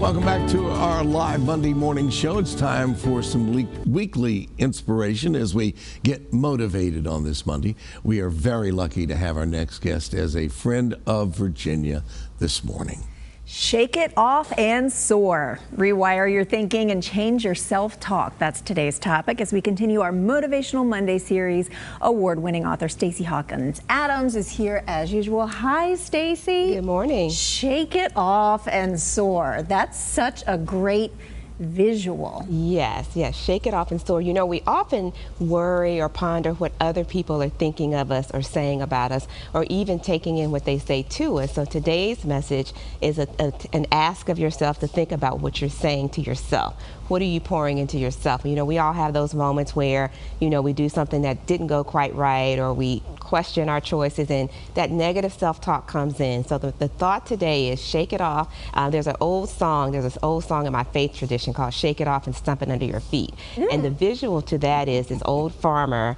Welcome back to our live Monday morning show. It's time for some weekly inspiration as we get motivated on this Monday. We are very lucky to have our next guest as a friend of Virginia this morning. Shake it off and soar. Rewire your thinking and change your self-talk. That's today's topic as we continue our Motivational Monday series. Award-winning author Stacy Hawkins Adams is here as usual. Hi, Stacy. Good morning. Shake it off and soar. That's such a great visual. Yes, shake it off and soar. You know, we often worry or ponder what other people are thinking of us or saying about us, or even taking in what they say to us. So today's message is an ask of yourself to think about what you're saying to yourself. What are you pouring into yourself? You know, we all have those moments where, you know, we do something that didn't go quite right, or we question our choices, and that negative self-talk comes in. So the thought today is shake it off. There's this old song in my faith tradition called Shake It Off and Stomp It Under Your Feet. And the visual to that is this old farmer.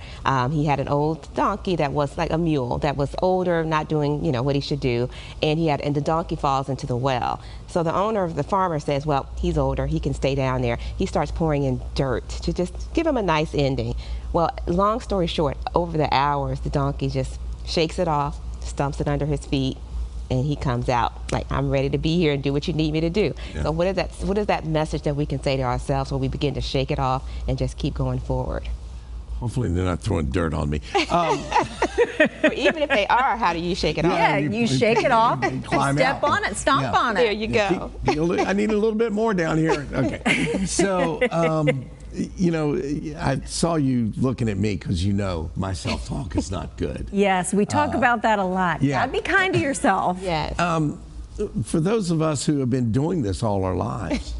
He had an old donkey that was like a mule that was older, not doing, you know, what he should do. And the donkey falls into the well. So the owner of the farmer says, well, he's older, he can stay down there. He starts pouring in dirt to just give him a nice ending. Well, long story short, over the hours, the donkey just shakes it off, stumps it under his feet, and he comes out like, I'm ready to be here and do what you need me to do. Yeah. So what is that message that we can say to ourselves when we begin to shake it off and just keep going forward? Hopefully they're not throwing dirt on me. Or even if they are, how do you shake it off? Yeah, you shake it off, step on it, stomp on it. There you go. I need a little bit more down here. Okay. So, you know, I saw you looking at me because you know my self-talk is not good. Yes, we talk about that a lot. Yeah. Be kind to yourself. Yes. For those of us who have been doing this all our lives,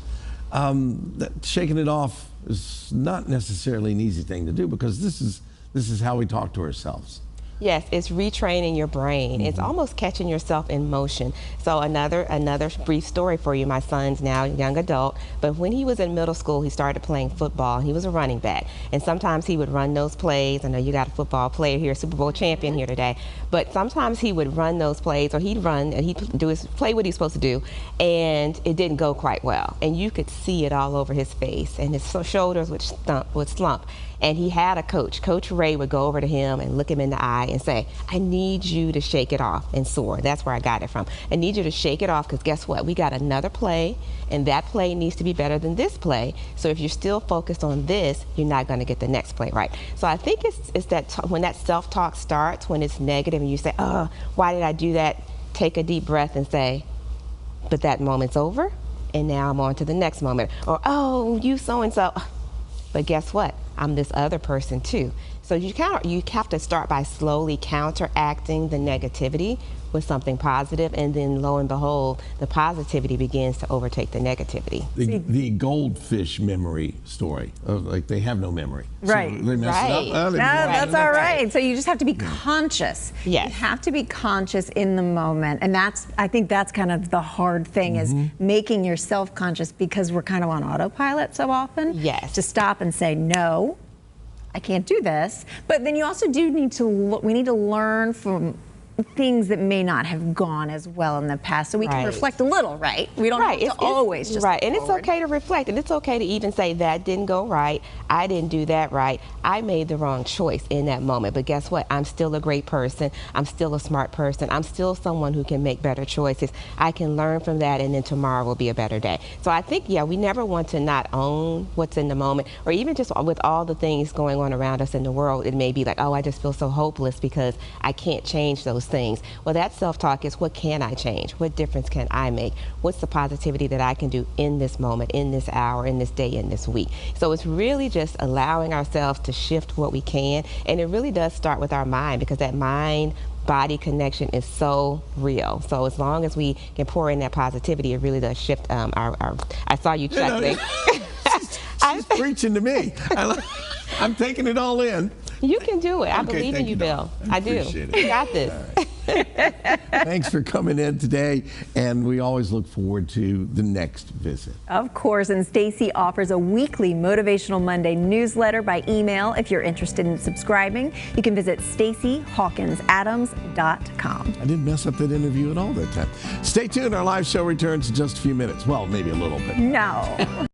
shaking it off is not necessarily an easy thing to do, because this is how we talk to ourselves. Yes, it's retraining your brain. It's almost catching yourself in motion. So another brief story for you. My son's now a young adult, but when he was in middle school, he started playing football. He was a running back, and sometimes he would run those plays. I know you got a football player here, Super Bowl champion here today, but sometimes he would run those plays, or he'd run and he'd play what he's supposed to do, and it didn't go quite well. And you could see it all over his face, and his shoulders would slump. And he had a coach. Coach Ray would go over to him and look him in the eye and say, I need you to shake it off and soar. That's where I got it from. I need you to shake it off, because guess what? We got another play, and that play needs to be better than this play. So if you're still focused on this, you're not going to get the next play right. So I think it's that when that self-talk starts, when it's negative and you say, oh, why did I do that? Take a deep breath and say, but that moment's over, and now I'm on to the next moment. Or, oh, you so-and-so. But guess what? I'm this other person too. So you have to start by slowly counteracting the negativity with something positive, and then lo and behold, the positivity begins to overtake the negativity. The goldfish memory story, like they have no memory. Right. So they mess it up. No, that's all right. So you just have to be conscious. Yes. You have to be conscious in the moment. And I think that's kind of the hard thing, is making yourself conscious, because we're kind of on autopilot so often. Yes. To stop and say, no, I can't do this. But then you also do need to, we need to learn from things that may not have gone as well in the past, so we can reflect a little, right? We don't have to always just and it's okay to reflect, and it's okay to even say that didn't go right, I didn't do that right, I made the wrong choice in that moment, but guess what? I'm still a great person, I'm still a smart person, I'm still someone who can make better choices. I can learn from that, and then tomorrow will be a better day. So I think, we never want to not own what's in the moment, or even just with all the things going on around us in the world, it may be like, oh, I just feel so hopeless because I can't change those things. Well, that self-talk is, what can I change? What difference can I make? What's the positivity that I can do in this moment, in this hour, in this day, in this week? So it's really just allowing ourselves to shift what we can, and it really does start with our mind, because that mind-body connection is so real. So as long as we can pour in that positivity, it really does shift I saw you chuckling. She's preaching to me. I'm taking it all in. You can do it. I believe in you, Bill. I do. Appreciate it. You got this. Thanks for coming in today, and we always look forward to the next visit. Of course, and Stacy offers a weekly Motivational Monday newsletter by email. If you're interested in subscribing, you can visit StacyHawkinsAdams.com. I didn't mess up that interview at all that time. Stay tuned. Our live show returns in just a few minutes. Well, maybe a little bit. No.